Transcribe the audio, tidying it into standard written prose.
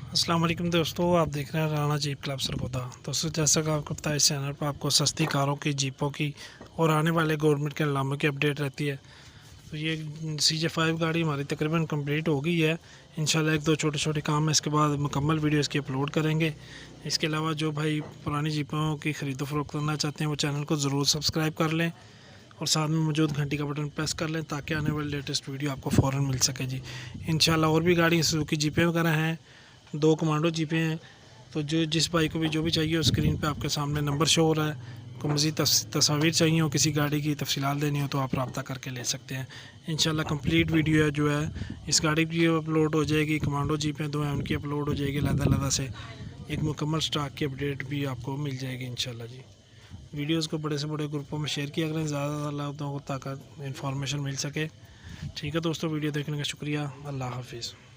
अस्सलाम वालेकुम दोस्तों, आप देख रहे हैं राणा जीप क्लब सरगोदा। दोस्तों, जैसा कि आपको पता है, इस चैनल पर आपको सस्ती कारों की, जीपों की और आने वाले गवर्नमेंट के इनामों की अपडेट रहती है। तो ये CJ5 गाड़ी हमारी तकरीबन कंप्लीट हो गई है। इंशाल्लाह एक दो छोटे छोटे काम है, इसके बाद मुकम्मल वीडियो इसकी अपलोड करेंगे। इसके अलावा जो भाई पुरानी जीपों की ख़रीदो फरोख्त करना चाहते हैं वो चैनल को ज़रूर सब्सक्राइब कर लें और साथ में मौजूद घंटी का बटन प्रेस कर लें ताकि आने वाली लेटेस्ट वीडियो आपको फ़ौरन मिल सके जी। इंशाल्लाह और भी गाड़ी सुजुकी जीपें वगैरह हैं, 2 कमांडो जीपें हैं। तो जो जिस भाई को भी जो भी चाहिए हो, स्क्रीन पे आपके सामने नंबर शो हो रहा है। को मज़ीद तस्वीर चाहिए हो, किसी गाड़ी की तफसीलात देनी हो तो आप रब्ता करके ले सकते हैं। इंशाल्लाह कंप्लीट वीडियो है जो है इस गाड़ी की अपलोड हो जाएगी। कमांडो जीपें 2 हैं, उनकी अपलोड हो जाएगी लदा से। एक मुकम्मल स्टॉक की अपडेट भी आपको मिल जाएगी इंशाल्लाह जी। वीडियोस को बड़े से बड़े ग्रुपों में शेयर किया करें ज़्यादा लोगों को ताकि इन्फॉर्मेशन मिल सके। ठीक है दोस्तों, वीडियो देखने का शुक्रिया। अल्लाह हाफिज़।